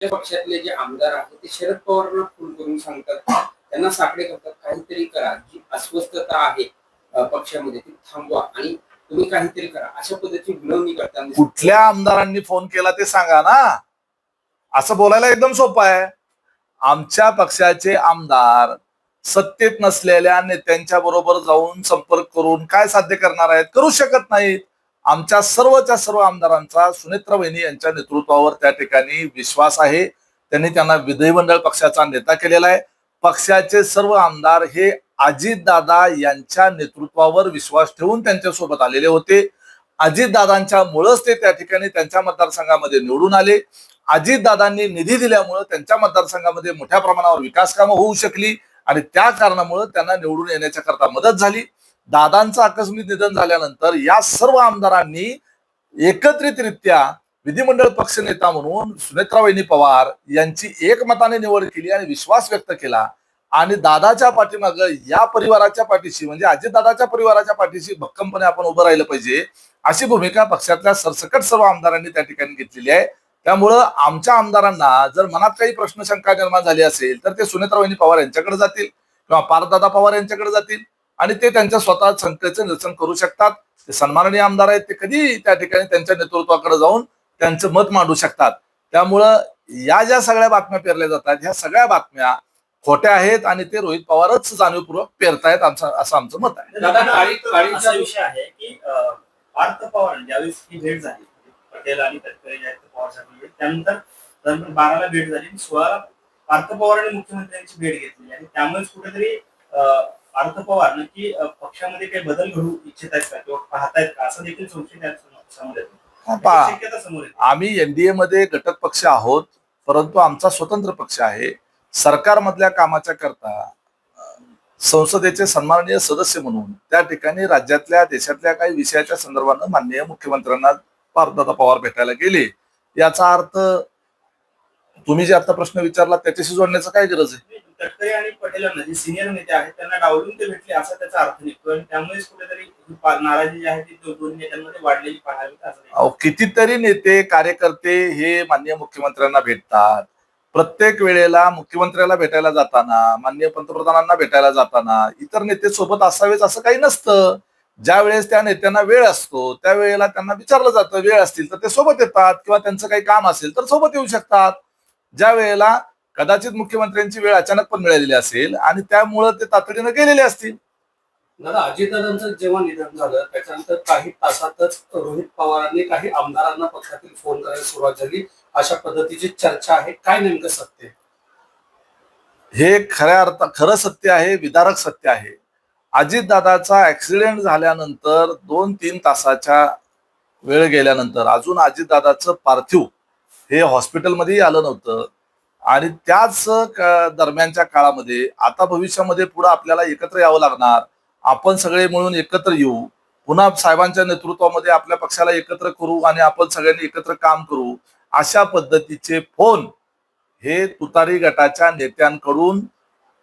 त्या पक्षातले जे आमदार आहेत ते शरद पवारांना फोन करून सांगतात, त्यांना साकडे करतात, काहीतरी करा, जी अस्वस्थता आहे पक्षामध्ये ती थांबवा आणि तुम्ही काहीतरी करा, अशा पद्धतीची विनवणी करताना कुठल्या आमदारांनी फोन केला ते सांगा ना. असं बोलायला एकदम सोपं आहे. आमच्या पक्षाचे आमदार सत्तेत नसलेल्या नेत्यांच्या बरोबर जाऊन संपर्क करून काय साध्य करणार आहेत? करू शकत नाहीत. आमच्या सर्वच्या सर्व आमदारांचा सुनेत्रा वहिनी यांच्या नेतृत्वावर त्या ठिकाणी विश्वास आहे. त्यांनी त्यांना विधिमंडळ पक्षाचा नेता केलेला आहे. पक्षाचे सर्व आमदार हे अजितदादा यांच्या नेतृत्वावर विश्वास ठेवून त्यांच्यासोबत आलेले होते. अजितदादांच्या मुळेच ते त्या ठिकाणी त्यांच्या मतदारसंघामध्ये निवडून आले. अजितदादांनी निधी दिल्यामुळे त्यांच्या मतदारसंघामध्ये मोठ्या प्रमाणावर विकास कामं होऊ शकली आणि त्या कारणामुळे त्यांना निवडून येण्याच्या करता मदत झाली. दादांचं आकस्मिक निधन झाल्यानंतर या सर्व आमदारांनी एकत्रितरित्या विधिमंडळ पक्ष नेता म्हणून सुनेत्रावहिनी पवार यांची एकमताने निवड केली आणि विश्वास व्यक्त केला. आणि दादाच्या पाठीमागे या परिवाराच्या पाठीशी म्हणजे अजितदादाच्या परिवाराच्या पाठीशी भक्कमपणे आपण उभं राहिलं पाहिजे अशी भूमिका पक्षातल्या सरसकट सर्व आमदारांनी त्या ठिकाणी घेतलेली आहे. त्यामुळं आमच्या आमदारांना जर मनात काही प्रश्न शंका निर्माण झाली असेल तर ते सुनेत्रावहिनी पवार यांच्याकडे जातील किंवा पार्थदादा पवार यांच्याकडे जातील आणि ते त्यांच्या स्वतः शंकेचं निरसन करू शकतात. ते सन्माननीय आमदार आहेत, ते कधी त्या ठिकाणी त्यांच्या नेतृत्वाकडे जाऊन त्यांचं मत मांडू शकतात. त्यामुळं या ज्या सगळ्या बातम्या पेरल्या जातात ह्या सगळ्या बातम्या खोट्या आहेत आणि ते रोहित पवारच जाणीवपूर्वक पेरतायत असं आमचं मत आहे. असा विषय आहे की पार्थ पवार ज्यावेळेस ही भेट झाली पटेल आणि तटकरे जे आहेत पवार साहेब त्यानंतर 12ला भेट झाली, 16ला पार्थ पवारांनी मुख्यमंत्र्यांची भेट घेतली आणि त्यामुळेच कुठेतरी पार्थ पवार नक्की पक्षामध्ये काही बदल घडू इच्छित आहेत का किंवा पाहतायत का असं देखील संशय समोर येतो. आम्ही एनडीए मध्ये घटक पक्ष आहोत, परंतु आमचा स्वतंत्र पक्ष आहे. सरकारमधल्या कामाच्या करता संसदेचे सन्माननीय सदस्य म्हणून त्या ठिकाणी राज्यातल्या देशातल्या काही विषयाच्या संदर्भानं माननीय मुख्यमंत्र्यांना पार्थदादा पवार भेटायला गेले. याचा अर्थ तुम्ही जे आता प्रश्न विचारला त्याच्याशी जोडण्याचं काय गरज आहे? तटकरे आणि पटेलांना जे सिनियर नेते आहेत त्यांना डावलून ते भेटले असा त्याचा अर्थ निघतो आणि त्यामुळेच कुठेतरी नाराजी जी आहे ती दोन्ही नेत्यांमध्ये वाढलेली पाहावी असं. कितीतरी नेते कार्यकर्ते हे माननीय मुख्यमंत्र्यांना भेटतात. प्रत्येक वेळेला मुख्यमंत्र्याला भेटायला जाताना, माननीय पंतप्रधानांना भेटायला जाताना इतर नेते सोबत असावेच असं काही नसतं. ज्या वेळेस त्या नेत्यांना वेळ असतो त्यावेळेला त्यांना विचारलं जातं, वेळ असतील तर ते सोबत येतात किंवा त्यांचं काही काम असेल तर सोबत येऊ शकतात. ज्या वेळेला कदाचित मुख्यमंत्र्यांची वेळ अचानक पण मिळालेली असेल आणि त्यामुळे ते तातडीनं गेलेले असतील. दादा, अजितदादांचं जेव्हा निधन झालं त्याच्यानंतर काही तासातच रोहित पवारांनी काही आमदारांना पक्षातील फोन करायला सुरुवात झाली, अशा पद्धतीची चर्चा आहे. काय नेमकं सत्य? हे खरं सत्य आहे, विदारक सत्य आहे. अजितदादाचा ऍक्सिडेंट झाल्यानंतर 2-3 तासाच्या वेळ गेल्यानंतर अजून अजितदादाचं पार्थिव हे हॉस्पिटलमध्येही आलं नव्हतं आणि त्याच दरम्यानच्या काळामध्ये आता भविष्यामध्ये पुढे आपल्याला एकत्र यावं लागणार. आपण सगळे मिळून एकत्र येऊ, पुन्हा साहेबांच्या नेतृत्वामध्ये आपल्या पक्षाला एकत्र करू आणि आपण सगळ्यांनी एकत्र काम करू अशा पद्धतीचे फोन हे तुतारी गटाच्या नेत्यांकडून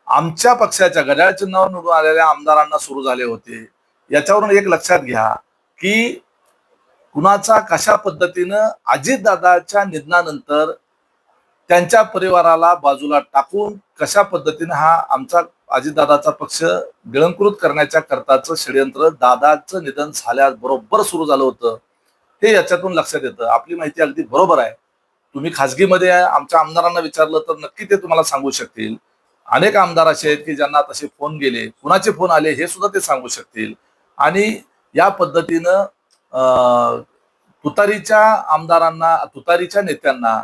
आमच्या पक्षाच्या घड्याळ चिन्हावर निवडून आलेल्या आमदारांना सुरू झाले होते. याच्यावरून एक लक्षात घ्या की कुणाचा कशा पद्धतीनं अजितदादाच्या निधनानंतर त्यांच्या परिवाराला बाजूला टाकून कशा पद्धतीने हा आमचा अजितदादाचा पक्ष गिळंकृत करण्याच्या करताचं षडयंत्र दादाचं निधन झाल्याबरोबर सुरू झालं होतं. हे याच्यातून लक्षात येतं. आपली माहिती अगदी बरोबर आहे. तुम्ही खासगीमध्ये आमच्या आमदारांना विचारलं तर नक्की ते तुम्हाला सांगू शकतील. अनेक आमदार असे आहेत की ज्यांना तसे फोन गेले, कुणाचे फोन आले हे सुद्धा ते सांगू शकतील. आणि या पद्धतीनं तुतारीच्या आमदारांना, तुतारीच्या नेत्यांना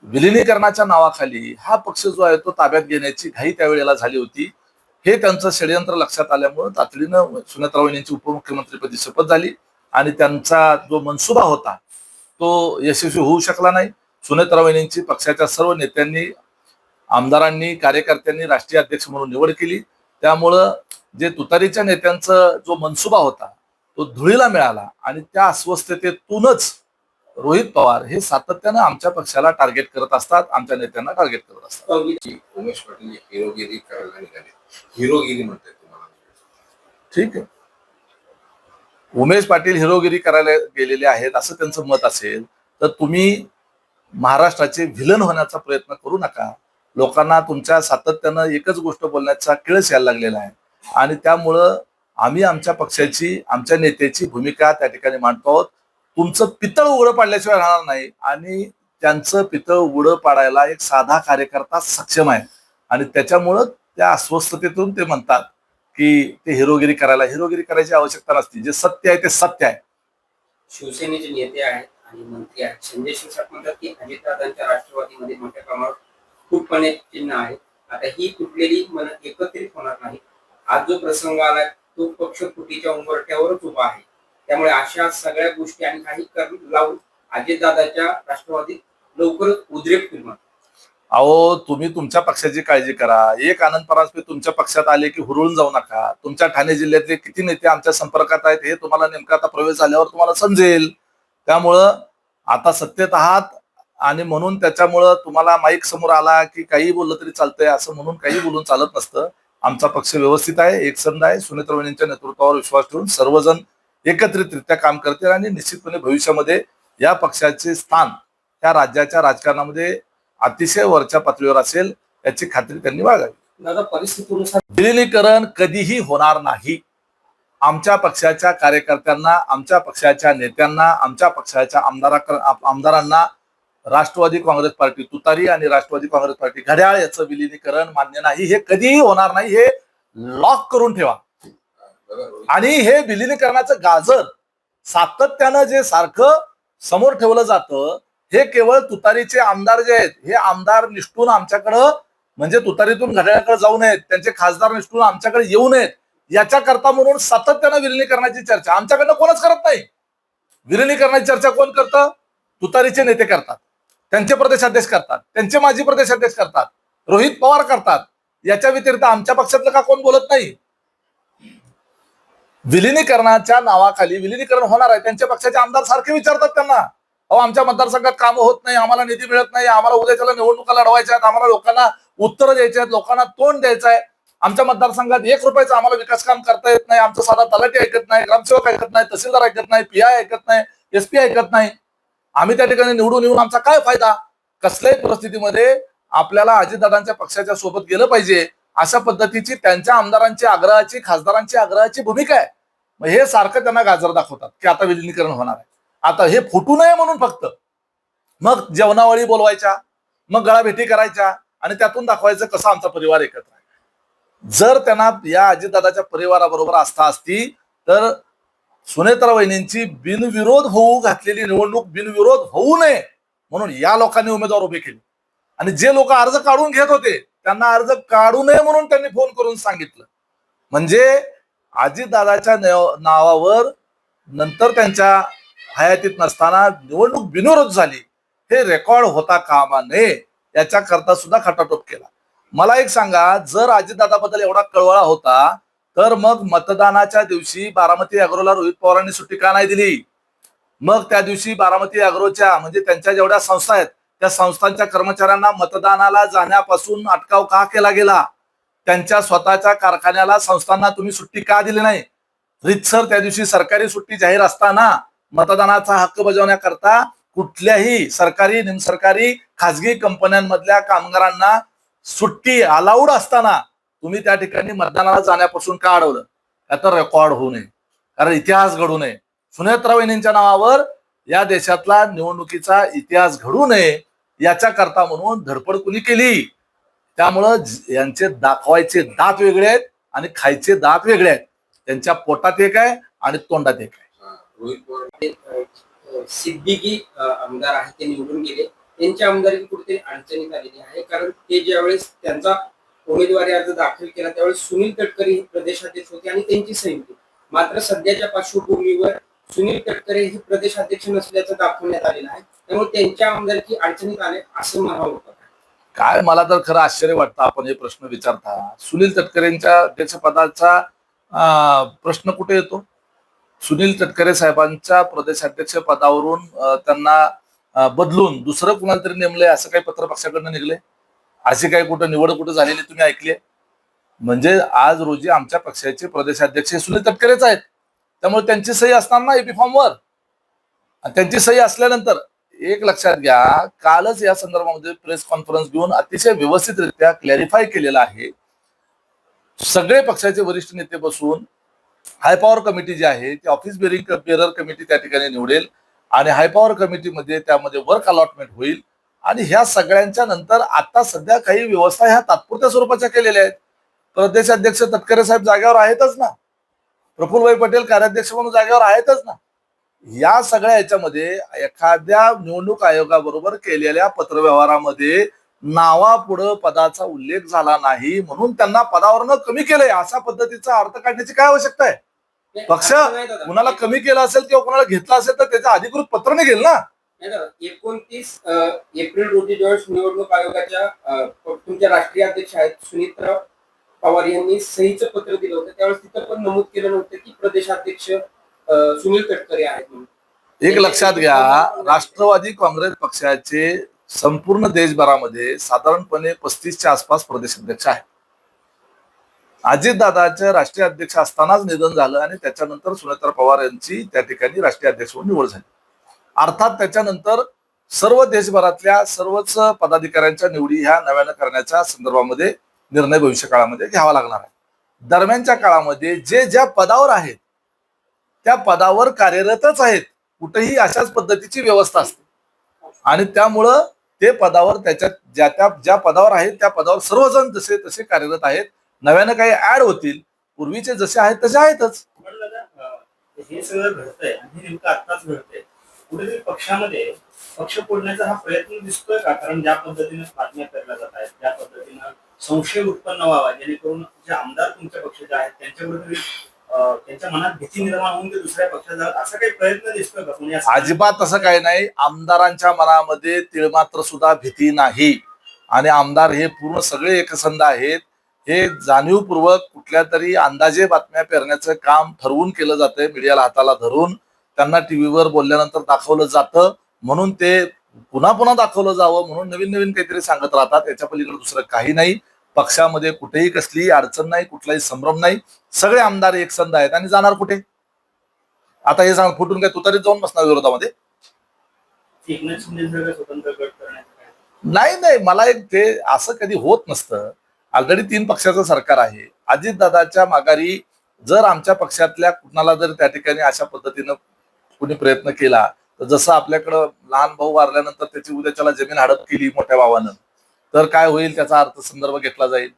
विलिनीकरणाच्या नावाखाली हा पक्ष जो आहे तो ताब्यात घेण्याची घाई त्यावेळेला झाली होती. हे त्यांचं षडयंत्र लक्षात आल्यामुळे तातडीनं सुनेत्रावहिनींची उपमुख्यमंत्रीपदी शपथ झाली आणि त्यांचा जो मनसुबा होता तो यशस्वी होऊ शकला नाही. सुनेत्रावहिनींची पक्षाच्या सर्व नेत्यांनी, आमदारांनी, कार्यकर्त्यांनी राष्ट्रीय अध्यक्ष म्हणून निवड केली. त्यामुळं जे तुतारीच्या नेत्यांचा जो मनसुबा होता तो धुळीला मिळाला आणि त्या अस्वस्थतेतूनच रोहित पवार हे सातत्यानं आमच्या पक्षाला टार्गेट करत असतात, आमच्या नेत्यांना टार्गेट करत असतात. उमेश पाटील हिरोगिरी करायला निघाले, हिरोगिरी म्हणतात तुम्हाला? ठीक आहे, उमेश पाटील हिरोगिरी करायला गेलेले आहेत असं त्यांचं मत असेल तर तुम्ही महाराष्ट्राचे व्हिलन होण्याचा प्रयत्न करू नका. लोकांना तुमच्या सातत्यानं एकच गोष्ट बोलण्याचा किळस यायला लागलेला आहे आणि त्यामुळं आम्ही आमच्या पक्षाची, आमच्या नेत्याची भूमिका त्या ठिकाणी मांडतो आहोत. तुमचं पितळ उघडं पाडल्याशिवाय राहणार नाही आणि त्यांचं पितळ उघडं पाडायला एक साधा कार्यकर्ता सक्षम आहे आणि त्याच्यामुळं त्या अस्वस्थतेतून ते म्हणतात की ते हिरोगिरी करायची आवश्यकता नसते. जे सत्य आहे ते सत्य आहे. शिवसेनेचे नेते आहेत आणि मंत्री आहेत. संजय शिरसाट म्हणतात की अजितदादांच्या राष्ट्रवादीमध्ये मोठ्या प्रमाणात फूटपणे चिन्ह आहे. आता ही तुटलेली मन एकत्रित होणार नाही. आज जो प्रसंग आलाय तो पक्ष फुटीच्या उंबरठ्यावरच उभा आहे. त्यामुळे अशा सगळ्या गोष्टी आणि काही लावून अजितदादाच्या राष्ट्रवादीत लवकरच उद्रेक होईल. अहो, तुम्ही तुमच्या पक्षाची काळजी करा. एक आनंद परांजपे तुमच्या पक्षात आले की हुरळून जाऊ नका. तुमच्या ठाणे जिल्ह्यातले किती नेते आमच्या संपर्कात आहेत हे तुम्हाला नेमका आता प्रवेश झाल्यावर तुम्हाला समजेल. त्यामुळं आता सत्तेत आहात आणि म्हणून त्याच्यामुळं तुम्हाला माईक समोर आला की काही बोललं तरी चालतंय असं म्हणून काही बोलून चालत नसतं. आमचा पक्ष व्यवस्थित आहे, एकसंध आहे. सुनेत्रा वहिनींच्या नेतृत्वावर विश्वास ठेवून सर्वजण एकत्रितरित्या काम करतील आणि निश्चितपणे भविष्यामध्ये या पक्षाचे स्थान त्या राज्याच्या राजकारणामध्ये अतिशय वरच्या पातळीवर असेल याची खात्री त्यांनी बाळगावी. दादा, परिस्थितीनुसार विलिनीकरण कधीही होणार नाही. आमच्या पक्षाच्या कार्यकर्त्यांना, आमच्या पक्षाच्या नेत्यांना, आमच्या पक्षाच्या आमदारांना राष्ट्रवादी काँग्रेस पार्टी तुतारी आणि राष्ट्रवादी काँग्रेस पार्टी घड्याळ याचं विलिनीकरण मान्य नाही. हे कधीही होणार नाही. हे लॉक करून ठेवा. आणि हे विलिनीकरणाचं गाजर सातत्यानं जे सारखं समोर ठेवलं जातं हे केवळ तुतारीचे आमदार जे आहेत हे आमदार निष्ठून आमच्याकडं म्हणजे तुतारीतून घड्याळाकडे जाऊ नयेत, त्यांचे खासदार निष्ठून आमच्याकडे येऊ नयेत याच्याकरता म्हणून सातत्यानं विलिनीकरणाची चर्चा आमच्याकडनं कोणच करत नाही. विलिनीकरणाची चर्चा कोण करतं? तुतारीचे नेते करतात, त्यांचे प्रदेशाध्यक्ष करतात, त्यांचे माजी प्रदेशाध्यक्ष करतात, रोहित पवार करतात. याच्या व्यतिरिक्त आमच्या पक्षातलं का कोण बोलत नाही? विलिनीकरणाच्या नावाखाली विलिनीकरण होणार आहे. त्यांच्या पक्षाचे आमदार सारखे विचारतात त्यांना, अहो आमच्या मतदारसंघात कामं होत नाही, आम्हाला निधी मिळत नाही, आम्हाला उद्याच्याला निवडणुका लढवायच्या आहेत, आम्हाला लोकांना उत्तरं द्यायची आहेत, लोकांना तोंड द्यायचं आहे. आमच्या मतदारसंघात 1 रुपयाचं आम्हाला विकास काम करता येत नाही. आमचं साधा तलाठी ऐकत नाही, ग्रामसेवक ऐकत नाही, तहसीलदार ऐकत नाही, PI ऐकत नाही, SP ऐकत नाही. आम्ही त्या ठिकाणी निवडून येऊन आमचा काय फायदा? कसल्याही परिस्थितीमध्ये आपल्याला अजितदादांच्या पक्षाच्या सोबत गेलं पाहिजे अशा पद्धतीची त्यांच्या आमदारांची आग्रहाची, खासदारांची आग्रहाची भूमिका आहे. मग हे सारखं त्यांना गाजर दाखवतात की आता विलिनीकरण होणार आहे. आता हे फुटू नये म्हणून फक्त मग जेवणावळी बोलवायच्या, मग गळाभेटी करायच्या आणि त्यातून दाखवायचं कसं आमचा परिवार एकत्र आहे. जर त्यांना या अजितदादाच्या परिवाराबरोबर आस्था असती तर सुनेत्रा वहिनींची बिनविरोध होऊ घातलेली निवडणूक बिनविरोध होऊ नये म्हणून या लोकांनी उमेदवार उभे केले आणि जे लोक अर्ज काढून घेत होते त्यांना अर्ज काढू नये म्हणून त्यांनी फोन करून सांगितलं. म्हणजे अजितदादाच्या नावावर नंतर त्यांच्या हयातीत नसताना निवडणूक बिनविरोध झाली हे रेकॉर्ड होता कामा नये याच्या करता सुद्धा खटाटोप केला. मला एक सांगा, जर अजितदादाबद्दल एवढा कळवळा होता तर मग मतदानाच्या दिवशी बारामती अॅग्रोला रोहित पवारांनी सुट्टी का नाही दिली? मग त्या दिवशी बारामती अॅग्रोच्या म्हणजे त्यांच्या जेवढ्या संस्था आहेत त्या संस्थांच्या कर्मचाऱ्यांना मतदानाला जाण्यापासून अटकाव का केला गेला? त्यांच्या स्वतःच्या कारखान्याला, संस्थांना तुम्ही सुट्टी का दिली नाही? रितसर त्या दिवशी सरकारी सुट्टी जाहीर असताना मतदानाचा हक्क बजावण्याकरता कुठल्याही सरकारी, निमसरकारी, खासगी कंपन्यांमधल्या कामगारांना सुट्टी अलाउड असताना तुम्ही त्या ठिकाणी मतदानाला जाण्यापासून का अडवलं? याचा रेकॉर्ड होऊ नये, कारण इतिहास घडू नये. सुनेत्रा वहिनींच्या नावावर या देशातला निवडणुकीचा इतिहास घडू नये याच्या करता म्हणून धडपड कुणी केली. त्यामुळं यांचे दाखवायचे दात वेगळे आहेत आणि खायचे दात वेगळे आहेत. त्यांच्या पोटात एक आहे आणि तोंडात एक आहे. रोहित पवार सिद्दीकी आमदार आहेत ते निवडून गेले. त्यांच्या आमदारकी कुठेतरी अडचणीत आलेली आहे, कारण ते ज्यावेळेस त्यांचा उमेदवारी अर्ज दाखल केला त्यावेळेस सुनील तटकरे हे प्रदेशाध्यक्ष होते आणि त्यांची सही होती. मात्र सध्याच्या पार्श्वभूमीवर सुनील तटकरे हे प्रदेशाध्यक्ष नसल्याचं दाखवण्यात आलेलं आहे. त्यामुळे त्यांच्या आमदारकी अडचणीत आले असं म्हणावं होतं. काय मला तर खरं आश्चर्य वाटतं आपण हे प्रश्न विचारता. सुनील तटकरेंच्या अध्यक्षपदाचा प्रश्न कुठे येतो? सुनील तटकरे साहेबांच्या प्रदेशाध्यक्ष पदावरून त्यांना बदलून दुसरं कुणाला तरी नेमलंय असं काही पत्र पक्षाकडनं निघले? अशी काही कुठं निवड कुठं झालेली तुम्ही ऐकली? म्हणजे आज रोजी आमच्या पक्षाचे प्रदेशाध्यक्ष सुनील तटकरेच आहेत. त्यामुळे त्यांची सही असणार ना एपी फॉर्मवर. त्यांची सही असल्यानंतर एक लक्षात घ्या, कालच या संदर्भामध्ये प्रेस कॉन्फरन्स घेऊन अतिशय व्यवस्थितरित्या क्लॅरिफाय केलेलं आहे. सगळे पक्षाचे वरिष्ठ नेते बसून हाय पॉवर कमिटी जी आहे ती ऑफिस बेरर कमिटी त्या ठिकाणी निवडेल आणि हाय पॉवर कमिटीमध्ये त्यामध्ये वर्क अलॉटमेंट होईल. आणि ह्या सगळ्यांच्या नंतर आता सध्या काही व्यवस्था ह्या तात्पुरत्या स्वरूपाच्या केलेल्या आहेत. प्रदेश अध्यक्ष तटकरे साहेब जागेवर आहेतच ना, प्रफुल्लभाई पटेल कार्याध्यक्ष म्हणून जागेवर आहेतच ना. या सगळ्या याच्यामध्ये एखाद्या निवडणूक आयोगाबरोबर केलेल्या पत्रव्यवहारामध्ये नावापुढं पदाचा उल्लेख झाला नाही म्हणून त्यांना पदावरनं कमी केलंय अशा पद्धतीचा अर्थ काढण्याची काय आवश्यकता आहे? पक्ष असं नाही दादा. कुणाला कमी केलं असेल किंवा कुणाला घेतला असेल तर त्याचं अधिकृत पत्र निघेल ना. नाही दादा, 29 एप्रिल रोजी ज्यावेळेस निवडणूक आयोगाच्या तुमच्या राष्ट्रीय अध्यक्ष आहेत सुनीता पवार यांनी सहीचं पत्र दिलं होतं, त्यावेळेस तिथं पण नमूद केलं नव्हतं की प्रदेशाध्यक्ष सुनील तटकरे आहेत म्हणून. एक लक्षात घ्या, राष्ट्रवादी काँग्रेस पक्षाचे संपूर्ण देशभरामध्ये साधारणपणे 35च्या आसपास प्रदेश अध्यक्ष आहेत. अजितदादाचे राष्ट्रीय अध्यक्ष असतानाच निधन झालं आणि त्याच्यानंतर सुनेत्रा पवार यांची त्या ठिकाणी राष्ट्रीय अध्यक्ष म्हणून निवड झाली. अर्थात त्याच्यानंतर सर्व देशभरातल्या सर्वच पदाधिकाऱ्यांच्या निवडी ह्या नव्यानं करण्याच्या संदर्भामध्ये निर्णय भविष्य काळामध्ये घ्यावा लागणार आहे. दरम्यानच्या काळामध्ये जे ज्या पदावर आहेत त्या पदावर कार्यरतच आहेत, कुठेही अशाच पद्धतीची व्यवस्था असते आणि त्यामुळं ते पदावर त्याच्या ज्या पदावर आहेत त्या पदावर सर्वजण जसे तसे कार्यरत आहेत. नव्यानं काही ऍड होतील, पूर्वीचे जसे आहेत तसे आहेतच. पण दादा, हे सगळं घडतंय आणि हे नेमकं आत्ताच घडतंय. कुठेतरी पक्षामध्ये पक्ष फोडण्याचा हा प्रयत्न दिसतोय का? कारण ज्या पद्धतीने बातम्या पेरल्या जात आहेत, ज्या पद्धतीनं संशय उत्पन्न व्हावा जेणेकरून जे आमदार तुमच्या पक्षाचे आहेत त्यांच्याबरोबर त्यांच्या मनात भीती निर्माण होऊन ते दुसऱ्या पक्षात जातात, असा काही प्रयत्न दिसतोय का कोणी? अजिबात असं काही नाही. आमदारांच्या मनामध्ये तिळमात्र सुद्धा भीती नाही आणि आमदार हे पूर्ण सगळे एकसंध आहेत. हे जाणीवपूर्वक कुठल्या तरी अंदाजे बातम्या पेरण्याचं काम ठरवून केलं जातंय. मीडियाला हाताला धरून त्यांना टीव्हीवर बोलल्यानंतर दाखवलं जातं म्हणून ते पुन्हा पुन्हा दाखवलं जावं म्हणून नवीन नवीन काहीतरी सांगत राहतात. याच्या पलीकडे दुसरं काही नाही. पक्षामध्ये कुठेही कसली अडचण नाही, कुठलाही संभ्रम नाही. सगळे आमदार एकसंध आहेत आणि जाणार कुठे? आता हे सांग फुटून काय तुतारीत जाऊन बसणार विरोधामध्ये? एकनाथ शिंदे स्वतंत्र गट करण्याचं नाही नाही, मला एक ते असं कधी होत नसतं. ऑलरेडी 3 पक्षाचं सरकार आहे. अजितदादाच्या माघारी जर आमच्या पक्षातल्या कुणाला जर त्या ठिकाणी अशा पद्धतीनं कुणी प्रयत्न केला तर जसं आपल्याकडं लहान भाऊ वारल्यानंतर त्याची उद्याच्याला जमीन हडप केली मोठ्या भावानं तर काय होईल त्याचा अर्थ संदर्भ घेतला जाईल.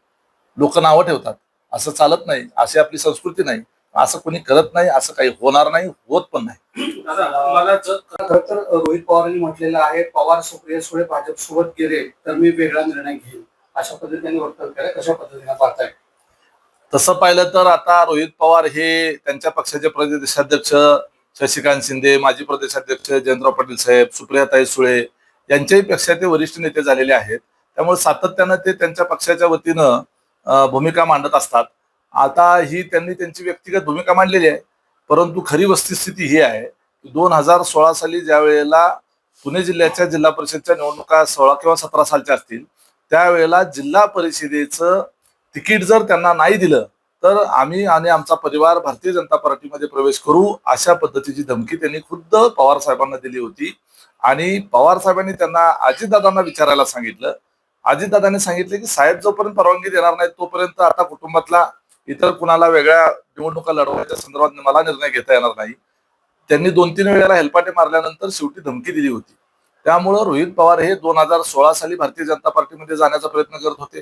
लोक नावं ठेवतात, असं चालत नाही, अशी आपली संस्कृती नाही. असं कोणी करत नाही, असं काही होणार नाही, होत पण नाही. मला खरं तर रोहित पवारांनी म्हटलेलं आहे, पवार सुप्रिया सुळे भाजप सोबत गेले तर मी वेगळा निर्णय घेईन, अशा पद्धतीने वक्तव्य केलं. कशा पद्धतीने पाहताय? तसं पाहिलं तर आता रोहित पवार हे त्यांच्या पक्षाचे प्रदेशाध्यक्ष शशिकांत शिंदे, माजी प्रदेशाध्यक्ष जयंतराव पाटील साहेब, सुप्रियाताई सुळे यांच्याही पक्षाचे वरिष्ठ नेते झालेले आहेत. त्यामुळे सातत्यानं ते त्यांच्या पक्षाच्या वतीनं भूमिका मांडत असतात. आता ही त्यांनी त्यांची व्यक्तिगत भूमिका मांडलेली आहे, परंतु खरी वस्तुस्थिती ही आहे की 2016 साली ज्या वेळेला पुणे जिल्ह्याच्या जिल्हा परिषदच्या निवडणुका 16 किंवा 17 सालच्या असतील त्यावेळेला जिल्हा परिषदेचं तिकीट जर त्यांना नाही दिलं तर आम्ही आणि आमचा परिवार भारतीय जनता पार्टीमध्ये प्रवेश करू अशा पद्धतीची धमकी त्यांनी खुद्द पवार साहेबांना दिली होती. आणि पवार साहेबांनी त्यांना अजितदादांना विचारायला सांगितलं. अजितदादांनी सांगितले की साहेब जोपर्यंत परवानगी देणार नाही तोपर्यंत आता कुटुंबातला इतर कुणाला वेगळ्या निवडणुका लढवायच्या संदर्भात मला निर्णय घेता येणार नाही. त्यांनी 2-3 वेळेला हेलपाटे मारल्यानंतर शेवटी धमकी दिली होती. त्यामुळं रोहित पवार हे 2016 साली भारतीय जनता पार्टीमध्ये जाण्याचा प्रयत्न करत होते.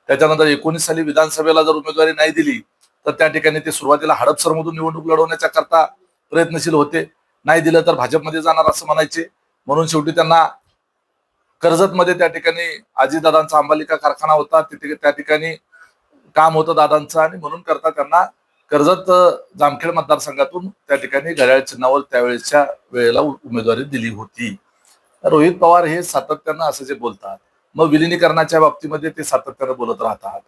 त्याच्यानंतर 19 साली विधानसभेला जर उमेदवारी नाही दिली तर त्या ठिकाणी ते सुरुवातीला हडपसरमधून निवडणूक लढवण्याच्या करता प्रयत्नशील होते. नाही दिलं तर भाजपमध्ये जाणार असं म्हणायचे. म्हणून शेवटी त्यांना कर्जतमध्ये त्या ठिकाणी अजितदादांचा अंबालिका कारखाना होता, तिथे त्या ठिकाणी काम होतं दादांचं आणि म्हणून करता त्यांना कर्जत जामखेड मतदारसंघातून त्या ठिकाणी घड्याळ चिन्हावर त्यावेळेच्या वेळेला उमेदवारी दिली होती. रोहित पवार हे सातत्यानं असं जे बोलतात, मग विलिनीकरणाच्या बाबतीमध्ये ते सातत्यानं बोलत राहतात.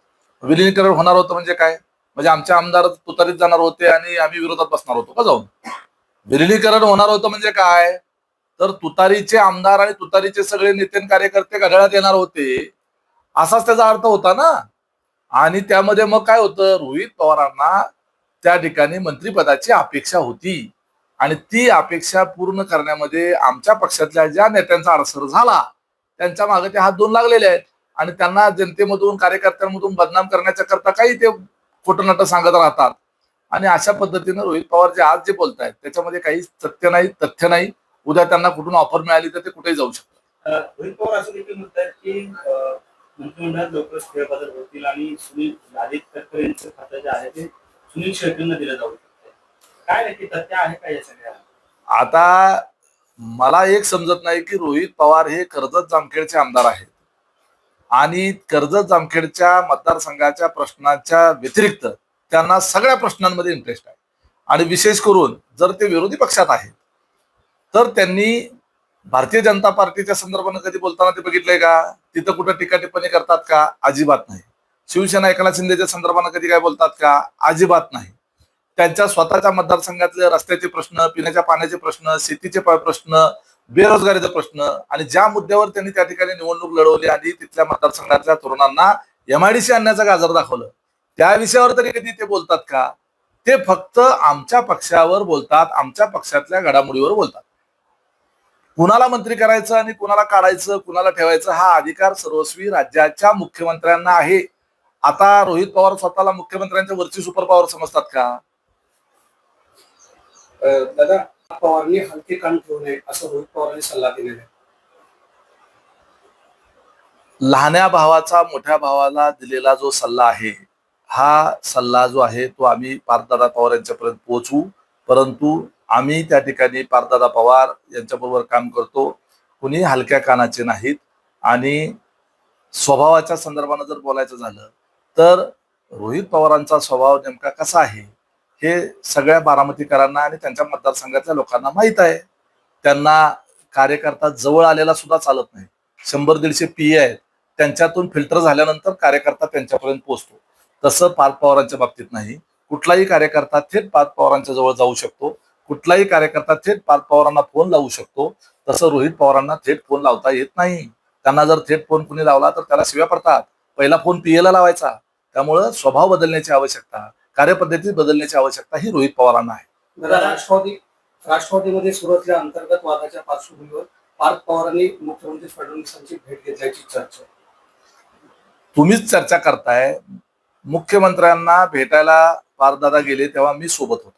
विलिनीकरण होणार होतं म्हणजे काय? म्हणजे आमचे आमदार तुतारीत जाणार होते आणि आम्ही विरोधात बसणार होतो का जाऊन? विलिनीकरण होणार होतं म्हणजे काय? तर तुतारीचे आमदार आणि तुतारीचे सगळे नेते कार्यकर्ते घड्याळात येणार होते असाच त्याचा अर्थ होता ना. आणि त्यामध्ये मग काय होतं, रोहित पवारांना त्या ठिकाणी मंत्रिपदाची अपेक्षा होती आणि ती अपेक्षा पूर्ण करण्यामध्ये आमच्या पक्षातल्या ज्या नेत्यांचा अडसर झाला त्यांच्या मागे ते हात धुवून लागलेले आहेत आणि त्यांना जनतेमधून कार्यकर्त्यांमधून बदनाम करण्याच्या करता काही ते खोटं सांगत राहतात. आणि अशा पद्धतीनं रोहित पवार जे आज जे बोलतायत त्याच्यामध्ये काही सत्य नाही, तथ्य नाही. उद्या त्यांना कुठून ऑफर मिळाली तर ते कुठेही जाऊ शकतात. रोहित पवार असं देखील म्हणतात की मंत्रिमंडळात लवकरच फेरबदल होतील आणि सुनील आदित्य तटकरे यांचं खातं जे आहे ते सुनील शेट्टींना दिलं जाऊ शकतं. काय नक्की तथ्य आहे का या सगळ्या? आता मला एक समजत नाही की रोहित पवार हे कर्जत जामखेडचे आमदार आहेत आणि कर्जत जामखेडच्या मतदारसंघाच्या प्रश्नाच्या व्यतिरिक्त त्यांना सगळ्या प्रश्नांमध्ये इंटरेस्ट आहे. आणि विशेष करून जर ते विरोधी पक्षात आहेत तर त्यांनी भारतीय जनता पार्टीच्या संदर्भानं कधी बोलताना ते बघितलंय का? तिथं कुठं टीका टिप्पणी करतात का? अजिबात नाही. शिवसेना एकनाथ शिंदेच्या संदर्भानं कधी काय बोलतात का? अजिबात नाही. त्यांच्या स्वतःच्या मतदारसंघातले रस्त्याचे प्रश्न, पिण्याच्या पाण्याचे प्रश्न, शेतीचे प्रश्न, बेरोजगारीचा प्रश्न आणि ज्या मुद्द्यावर त्यांनी त्या ठिकाणी निवडणूक लढवली आणि तिथल्या मतदारसंघातल्या तरुणांना एमआयडीसी आणण्याचं गाजर दाखवलं, त्या विषयावर तरी कधी ते बोलतात का? ते फक्त आमच्या पक्षावर बोलतात, आमच्या पक्षातल्या घडामोडीवर बोलतात. कुणाला मंत्री करायचं आणि कुणाला काढायचं, कुणाला ठेवायचं हा अधिकार सर्वस्वी राज्याच्या मुख्यमंत्र्यांना आहे. आता रोहित पवार स्वतःला मुख्यमंत्र्यांच्या वरची सुपर पॉवर समजतात का? दादा, पवारांनी हलके कान ठेवू नये असं रोहित पवारांनी सल्ला दिलेला आहे. लहान्या भावाचा मोठ्या भावाला दिलेला जो सल्ला आहे, हा सल्ला जो आहे तो आम्ही पार्थदादा पवार यांच्यापर्यंत पोहोचवू. परंतु आम्ही त्या ठिकाणी पार्थदादा पवार यांच्याबरोबर काम करतो. कुणी हलक्या कानाचे नाहीत. आणि स्वभावाच्या संदर्भानं जर बोलायचं झालं तर रोहित पवारांचा स्वभाव नेमका कसा आहे हे सगळ्या बारामतीकरांना आणि त्यांच्या मतदारसंघातल्या लोकांना माहीत आहे. त्यांना कार्यकर्ता जवळ आलेला सुद्धा चालत नाही. 100-150 PA आहेत, त्यांच्यातून फिल्टर झाल्यानंतर कार्यकर्ता त्यांच्यापर्यंत पोहोचतो. तसं पार्थ पवारांच्या बाबतीत नाही. कुठलाही कार्यकर्ता थेट पार्थ पवारांच्या जवळ जाऊ शकतो. कुठलाही कार्यकर्ता थेट पार्थ पवारांना फोन लावू शकतो. तसं रोहित पवारांना थेट फोन लावता येत नाही. त्यांना जर थेट फोन कुणी लावला तर त्याला शिव्या पडतात. पहिला फोन PA ला लावायचा. त्यामुळं स्वभाव बदलण्याची आवश्यकता, कार्यपद्धती बदलण्याची आवश्यकता ही रोहित पवारांना आहे. राष्ट्रवादीमध्ये सुरू असलेल्या अंतर्गत वादाच्या पार्श्वभूमीवर पार्थ पवारांनी मुख्यमंत्री फडणवीसांची भेट घेतल्याची चर्चा. तुम्हीच चर्चा करताय. मुख्यमंत्र्यांना भेटायला पार्थदादा गेले तेव्हा मी सोबत होतो.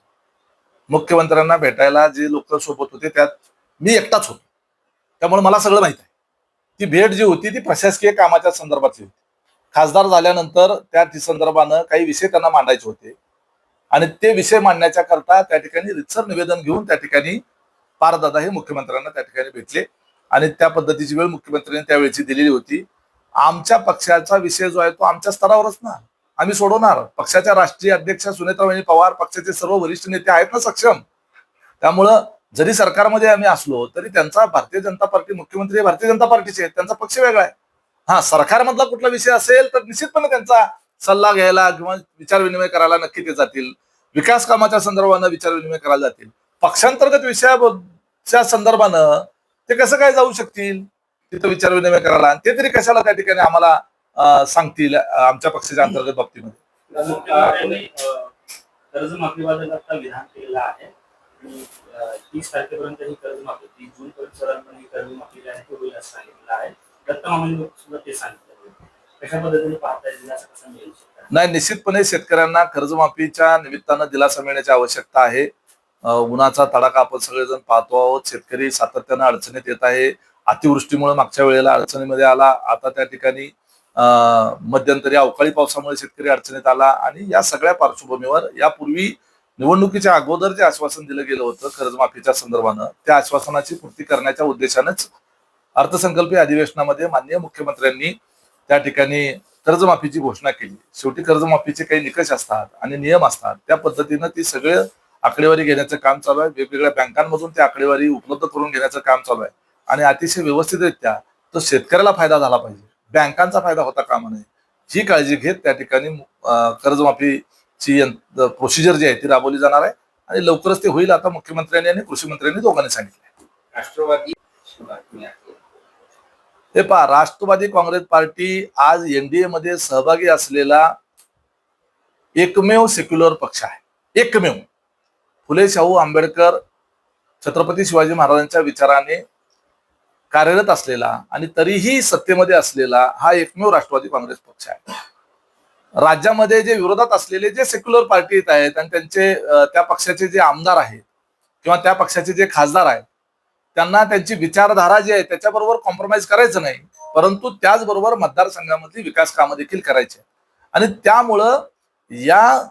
मुख्यमंत्र्यांना भेटायला जे लोक सोबत होते त्यात मी एकटाच होतो. त्यामुळे मला सगळं माहित आहे. ती भेट जी होती ती प्रशासकीय कामाच्या संदर्भातली होती. खासदार झाल्यानंतर त्या संदर्भानं काही विषय त्यांना मांडायचे होते आणि ते विषय मांडण्याच्या करता त्या ठिकाणी रितसर निवेदन घेऊन त्या ठिकाणी पार्थदादा हे मुख्यमंत्र्यांना त्या ठिकाणी भेटले आणि त्या पद्धतीची वेळ मुख्यमंत्र्यांनी त्यावेळेची दिलेली होती. आमच्या पक्षाचा विषय जो आहे तो आमच्या स्तरावरच ना, आम्ही सोडवणार. पक्षाच्या राष्ट्रीय अध्यक्षा सुनेत्राबाई पवार, पक्षाचे सर्व वरिष्ठ नेते आहेत ना सक्षम. त्यामुळं जरी सरकारमध्ये आम्ही असलो तरी त्यांचा भारतीय जनता पार्टी, मुख्यमंत्री हे भारतीय जनता पार्टीचे आहेत, त्यांचा पक्ष वेगळा आहे. हा, सरकारमधला कुठला विषय असेल तर निश्चितपणे त्यांचा सल्ला घ्यायला किंवा विचारविनिमय करायला नक्की ते जातील. विकास कामाच्या संदर्भानं विचारविनिमय करायला जातील. पक्षांतर्गत विषयाच्या संदर्भानं ते कसं काय जाऊ शकतील तिथं विचारविनिमय करायला? आणि ते तरी कशाला त्या ठिकाणी आम्हाला सांगतील आमच्या पक्षाच्या अंतर्गत बाबतीमध्ये? मुख्यमंत्र्यांनी कर्जमाफीबाबत आता विधान केलेलं आहे. 30 तारखेपर्यंत ही कर्जमाफी, 30 जूनपर्यंत साधारणपणे ही कर्जमाफी जी आहे ती होईल असं सांगितलं आहे. दत्ता मामांनी सुद्धा ते सांगितलं. कशा पद्धतीने पाहता येईल, असं कसं मिळू शकतं? नाही, निश्चितपणे शेतकऱ्यांना कर्जमाफीच्या निमित्तानं दिलासा मिळण्याची आवश्यकता आहे. उन्हाचा तडाखा आपण सगळेजण पाहतो आहोत. शेतकरी सातत्यानं अडचणीत येत आहे. अतिवृष्टीमुळे मागच्या वेळेला अडचणीमध्ये आला. आता त्या ठिकाणी मध्यंतरी अवकाळी पावसामुळे शेतकरी अडचणीत आला. आणि या सगळ्या पार्श्वभूमीवर यापूर्वी निवडणुकीच्या अगोदर जे आश्वासन दिलं गेलं होतं कर्जमाफीच्या संदर्भानं, त्या आश्वासनाची पूर्ती करण्याच्या उद्देशानेच अर्थसंकल्पीय अधिवेशनामध्ये माननीय मुख्यमंत्र्यांनी त्या ठिकाणी कर्जमाफीची घोषणा केली. शेवटी कर्जमाफीचे काही निकष असतात आणि नियम असतात. त्या पद्धतीनं ती सगळे आकडेवारी घेण्याचं काम चालू आहे. वेगवेगळ्या बँकांमधून त्या आकडेवारी उपलब्ध करून घेण्याचं काम चालू आहे आणि अतिशय व्यवस्थितरित्या तो शेतकऱ्याला फायदा झाला पाहिजे, बँकांचा फायदा होता कामा नये, ही काळजी घेत त्या ठिकाणी कर्जमाफीची प्रोसिजर जी आहे ती राबवली जाणार आहे आणि लवकरच ते होईल. आता मुख्यमंत्र्यांनी आणि कृषी मंत्र्यांनी दोघांनी सांगितलं. राष्ट्रवादी बातमी आहे. हे पहा, राष्ट्रवादी काँग्रेस पार्टी आज NDA मध्ये सहभागी असलेला एकमेव सेक्युलर पक्ष आहे. एकमेव. फुले शाहू आंबेडकर छत्रपती शिवाजी महाराजांच्या विचाराने कार्यरत असलेला आणि तरीही सत्तेमध्ये असलेला हा एकमेव राष्ट्रवादी काँग्रेस पक्ष आहे. राज्यामध्ये जे विरोधात असलेले जे सेक्युलर पार्टी आहेत आणि त्यांचे त्या पक्षाचे जे आमदार आहेत किंवा त्या पक्षाचे जे खासदार आहेत त्यांना त्यांची विचारधारा जी आहे त्याच्याबरोबर कॉम्प्रोमाइज करायचं नाही, परंतु त्याचबरोबर मतदारसंघामधली विकास कामं देखील करायची. आणि त्यामुळं या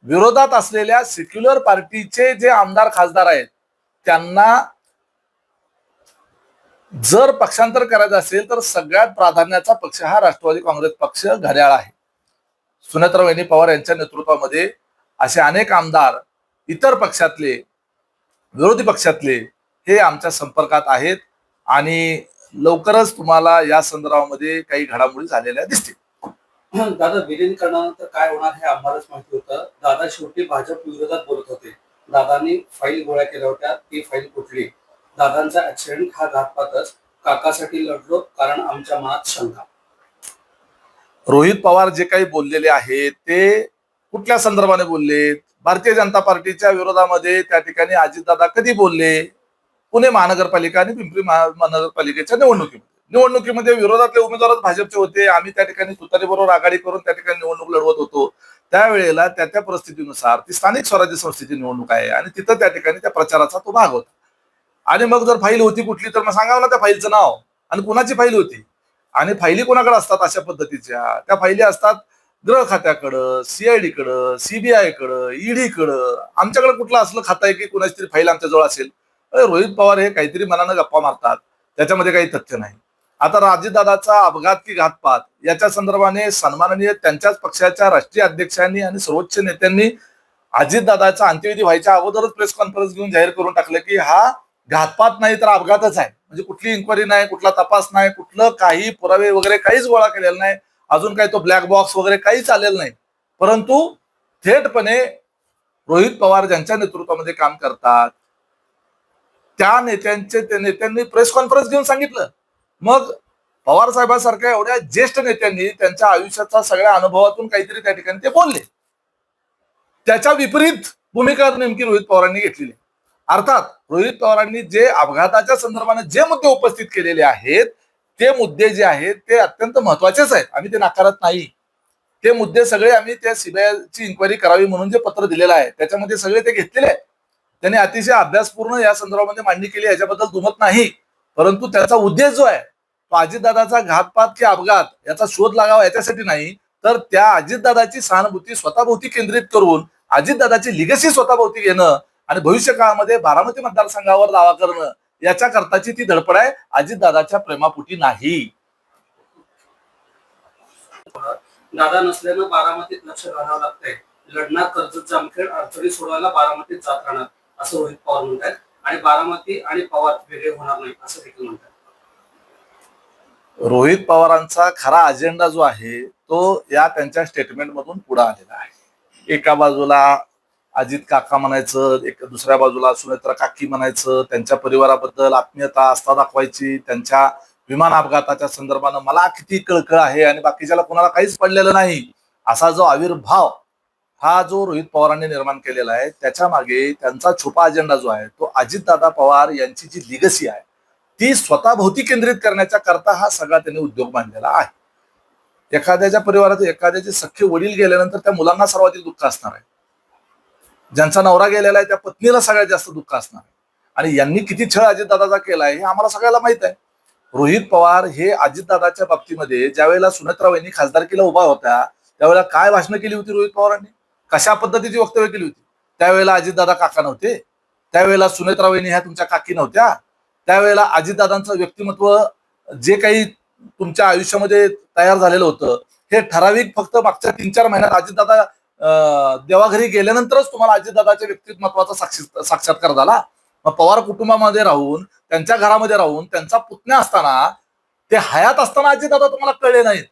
विरोधात असलेल्या सेक्युलर पार्टीचे जे आमदार खासदार आहेत त्यांना जर पक्षांतर करायचं असेल तर सगळ्यात प्राधान्याचा पक्ष हा राष्ट्रवादी काँग्रेस पक्ष घड्याळ आहे. सुनेत्राबाई पवार यांच्या नेतृत्वामध्ये असे अनेक आमदार इतर पक्षातले, विरोधी पक्षातले हे आमच्या संपर्कात आहेत आणि लवकरच तुम्हाला या संदर्भामध्ये काही घडामोडी झालेल्या दिसतील. दादा, विलीनीकरणानंतर काय होणार हे आम्हालाच माहिती होतं. दादा शेवटी भाजप विरोधात बोलत होते. दादांनी फाईल गोळ्या केल्या होत्या, ती फाईल कुठली? दादांचा ऍक्सिडेंट हा घातपातच. काकासाठी लढलो कारण आमच्या मनात शंका. रोहित पवार जे काही बोललेले आहेत ते कुठल्या संदर्भाने बोलले? भारतीय जनता पार्टीच्या विरोधामध्ये त्या ठिकाणी अजितदादा कधी बोलले? पुणे महानगरपालिका आणि पिंपरी महानगरपालिकेच्या निवडणुकीमध्ये विरोधातले उमेदवारच भाजपचे होते. आम्ही त्या ठिकाणी तुतारीबरोबर आघाडी करून त्या ठिकाणी निवडणूक लढवत होतो. त्यावेळेला त्या परिस्थितीनुसार ती स्थानिक स्वराज्य संस्थेची निवडणूक आहे आणि तिथं त्या ठिकाणी त्या प्रचाराचा तो भाग होता. आणि मग जर फाईल होती कुठली तर मग सांगावं ना त्या फाईलचं नाव आणि कुणाची फाईल होती. आणि फाईली कोणाकडे असतात अशा पद्धतीच्या? त्या फाईली असतात गृह खात्याकडं, CID कडं, CBI कडं, ED कडं. आमच्याकडे कुठलं असलं खातं आहे की कुणाची तरी फाईल आमच्याजवळ असेल? रोहित पवार हे काहीतरी मनानं गप्पा मारतात, त्याच्यामध्ये काही तथ्य नाही. आता अजितदादाचा अपघात की घातपात याच्या संदर्भाने सन्माननीय त्यांच्याच पक्षाच्या राष्ट्रीय अध्यक्षांनी आणि सर्वोच्च नेत्यांनी अजितदादाचा अंत्यविधी व्हायच्या अगोदरच प्रेस कॉन्फरन्स घेऊन जाहीर करून टाकलं की हा घातपात नाही तर अपघातच आहे. म्हणजे कुठली इन्क्वायरी नाही, कुठला तपास नाही, कुठलं काही पुरावे वगैरे काहीच गोळा केलेला नाही. अजून काही तो ब्लॅक बॉक्स वगैरे काहीच आलेलं नाही. परंतु थेटपणे रोहित पवार ज्यांच्या नेतृत्वामध्ये काम करतात त्या नेत्यांनी प्रेस कॉन्फरन्स घेऊन सांगितलं. मग पवार साहेबांसारख्या एवढ्या ज्येष्ठ नेत्यांनी त्यांच्या आयुष्याचा सगळ्या अनुभवातून काहीतरी त्या ठिकाणी ते बोलले. त्याच्या विपरीत भूमिका नेमकी रोहित पवारांनी घेतलेली. अर्थात रोहित पवारांनी जे अपघाताच्या संदर्भाने जे मुद्दे उपस्थित केलेले आहेत ते मुद्दे जे आहेत ते अत्यंत महत्वाचेच आहेत, आम्ही ते नाकारत नाही. ते मुद्दे सगळे आम्ही त्या CBIची इन्क्वायरी करावी म्हणून जे पत्र दिलेलं आहे त्याच्यामध्ये सगळे ते घेतलेले आहेत. त्यांनी अतिशय अभ्यासपूर्ण या संदर्भामध्ये मांडणी केली, याच्याबद्दल दुमत नाही. परंतु त्याचा उद्देश जो आहे तो अजितदादाचा घातपात की अपघात याचा शोध लागावा याच्यासाठी नाही, तर त्या अजितदादाची सहानुभूती स्वतःभोवती केंद्रित करून अजितदादाची लिगसी स्वतःभोवती घेणं आणि भविष्य काळामध्ये बारामती मतदारसंघावर दावा करणं याच्या करताची ती धडपड आहे, अजितदादाच्या प्रेमापोटी नाही. दादा नसल्यानं बारामतीत लक्ष घालावं लागतंय. लढणार कर्जत जामखेड, अडचणी सोडवायला बारामतीत जात राहणार असं रोहित पवार म्हणतात. आणि बारामती आणि पवार वेगळे होणार नाही असं देखील म्हणतात. रोहित पवारांचा खरा अजेंडा जो आहे तो या त्यांच्या स्टेटमेंट मधून पुढे आलेला आहे. एका बाजूला अजित काका म्हणायचं, दुसऱ्या बाजूला सुनेत्रा काकी म्हणायचं, त्यांच्या परिवाराबद्दल आत्मीयता आस्था दाखवायची, त्यांच्या विमान अपघाताच्या संदर्भानं मला किती कळकळ आहे आणि बाकीच्याला कोणाला काहीच पडलेलं नाही असा जो आविर्भाव हा जो रोहित पवारांनी निर्माण केलेला आहे त्याच्या मागे त्यांचा छुपा अजेंडा जो आहे तो अजितदादा पवार यांची जी लिगसी आहे ती स्वतःभोवती केंद्रित करण्याच्या करता हा सगळा त्यांनी उद्योग मांडलेला आहे. एखाद्याच्या परिवारात एखाद्याचे सख्खे वडील गेल्यानंतर त्या मुलांना सर्वाधिक दुःख असणार आहे. ज्यांचा नवरा गेलेला आहे त्या पत्नीला सगळ्यात जास्त दुःख असणार आहे. आणि यांनी किती छळ अजितदादाचा केलाय हे आम्हाला सगळ्याला माहित आहे. रोहित पवार हे अजितदादाच्या बाबतीमध्ये ज्यावेळेला सुनेत्राबाईंनी खासदारकीला उभा होत्या त्यावेळेला काय भाषणं केली होती रोहित पवारांनी, कशा पद्धतीची वक्तव्य केली होती? त्यावेळेला अजितदादा काका नव्हते, त्यावेळेला सुनेत्राबाईंनी ह्या तुमच्या काकी नव्हत्या, त्यावेळेला अजितदादांचं व्यक्तिमत्व जे काही तुमच्या आयुष्यामध्ये तयार झालेलं होतं हे ठराविक फक्त मागच्या 3-4 महिन्यात अजितदादा देवाघरी गेल्यानंतरच तुम्हाला अजितदादाच्या व्यक्तिमत्वाचा साक्षात्कार झाला. मग पवार कुटुंबामध्ये राहून त्यांच्या घरामध्ये राहून त्यांचा पुतण्या असताना ते हयात असताना अजितदादा तुम्हाला कळले नाहीत.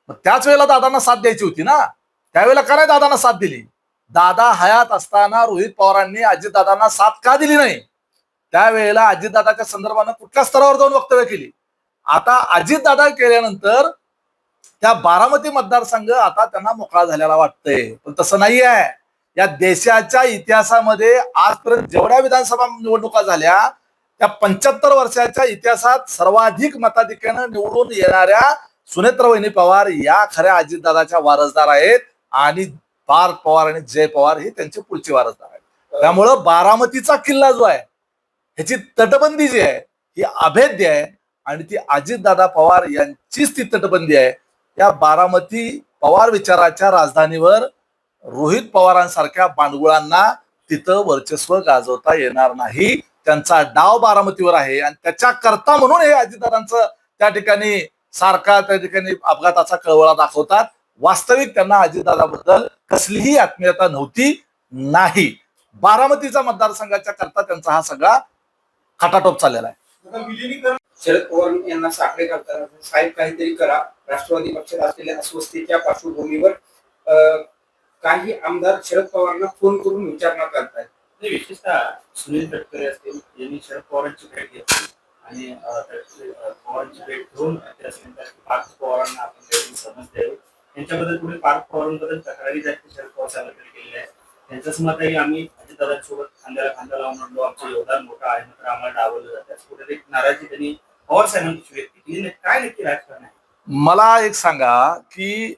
मग त्याच वेळेला दादांना साथ द्यायची होती ना, त्यावेळेला का नाही दादांना साथ दिली? दादा हयात असताना रोहित पवारांनी अजितदादांना साथ का दिली नाही? त्यावेळेला अजितदादाच्या संदर्भानं कुठल्या स्तरावर जाऊन वक्तव्य केली? आता अजितदादा केल्यानंतर त्या बारामती मतदारसंघ आता त्यांना मोकळा झालेला वाटतंय, पण तसं नाही आहे. या देशाच्या इतिहासामध्ये आजपर्यंत जेवढ्या विधानसभा निवडणुका झाल्या त्या 75 वर्षाच्या इतिहासात सर्वाधिक मताधिक्यानं निवडून येणाऱ्या सुनेत्रवहिनी पवार या खऱ्या अजितदादाच्या वारसदार आहेत आणि पार्थ पवार आणि जय पवार हे त्यांचे पुढचे वारसदार आहेत. त्यामुळं बारामतीचा किल्ला जो आहे ह्याची तटबंदी जी आहे ही अभेद्य आहे आणि ती अजितदादा पवार यांचीच ती तटबंदी आहे. या बारामती पवार विचाराच्या राजधानीवर रोहित पवारांसारख्या बांडगुळांना तिथं वर्चस्व गाजवता येणार नाही. त्यांचा डाव बारामतीवर आहे आणि त्याच्याकरता म्हणून हे अजितदादांचं त्या ठिकाणी सारखा त्या ठिकाणी अपघाताचा कळवळा दाखवतात. वास्तविक त्यांना अजितदादाबद्दल कसलीही आत्मीयता नव्हती नाही. बारामतीचा मतदारसंघाच्या करता त्यांचा हा सगळा खटाटोप चाललेला आहे. शरद पवार यांना साकडे घालताना साहेब काहीतरी करा, राष्ट्रवादी पक्षात असलेल्या अस्वस्थतेच्या पार्श्वभूमीवर काही आमदार शरद पवारांना फोन करून विचारणा करतायत. विशेषतः सुनील तटकरे असतील यांनी शरद पवारांची भेट घेतली आणि पवारांची भेट घेऊन पार्थ पवारांना आपण काहीतरी समज द्यावी. त्यांच्याबद्दल पुढे पार्थ पवारांबद्दल तक्रारी जास्त शरद पवार साहेबांकडे केलेल्या आहेत. त्यांचंच मत आहे की आम्ही अजितदादांसोबत खांद्याला खांदा लावून म्हणलो आमचं योगदान मोठं आहे मात्र आम्हाला डावललं जातं असं कुठे एक नाराजी त्यांनी पवार साहेबांची व्यक्त केली. काय नक्की राजकारण आहे? मला एक सांगा की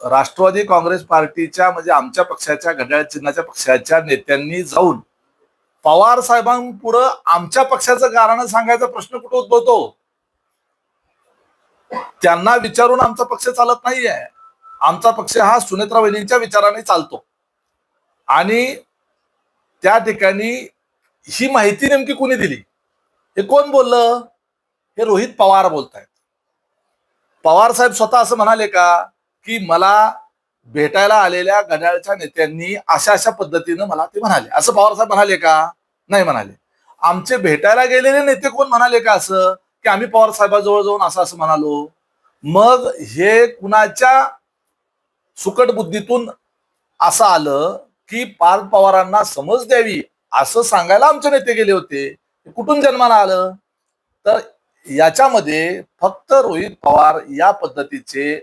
राष्ट्रवादी काँग्रेस पार्टीच्या म्हणजे आमच्या पक्षाच्या घड्याळ चिन्हाच्या पक्षाच्या नेत्यांनी जाऊन पवार साहेबांपुढं आमच्या पक्षाचं कारण सांगायचा प्रश्न कुठं उद्भवतो? त्यांना विचारून आमचा पक्ष चालत नाहीये. आमचा पक्ष हा सुनेत्रा वहिनींच्या विचाराने चालतो आणि त्या ठिकाणी ही माहिती नेमकी कोणी दिली, हे कोण बोललं? हे रोहित पवार बोलतायत. पवार साहेब स्वतः असं म्हणाले का की मला भेटायला आलेल्या घड्याळच्या नेत्यांनी अशा अशा पद्धतीनं मला ते म्हणाले, असं पवार साहेब म्हणाले का? नाही म्हणाले. आमचे भेटायला गेलेले नेते कोण म्हणाले का असं की आम्ही पवार साहेबांजवळ जाऊन असं असं म्हणालो? मग हे कुणाच्या सुकट बुद्धीतून असं आलं की पार्थ पवारांना समज द्यावी असं सांगायला आमचे नेते गेले होते? कुठून जन्माला आलं? तर याच्यामध्ये फक्त रोहित पवार या पद्धतीचे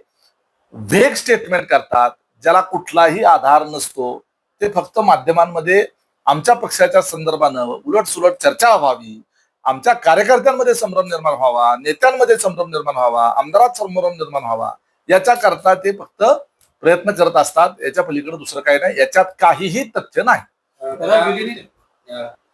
व्हेग स्टेटमेंट करतात ज्याला कुठलाही आधार नसतो. ते फक्त माध्यमांमध्ये आमच्या पक्षाच्या संदर्भानं उलट सुलट चर्चा व्हावी, आमच्या कार्यकर्त्यांमध्ये संभ्रम निर्माण व्हावा, नेत्यांमध्ये संभ्रम निर्माण व्हावा, आमदारात संभ्रम निर्माण व्हावा याच्या करता ते फक्त प्रयत्न करत असतात. याच्या पलीकडे दुसरं काही नाही. याच्यात काहीही तथ्य नाही.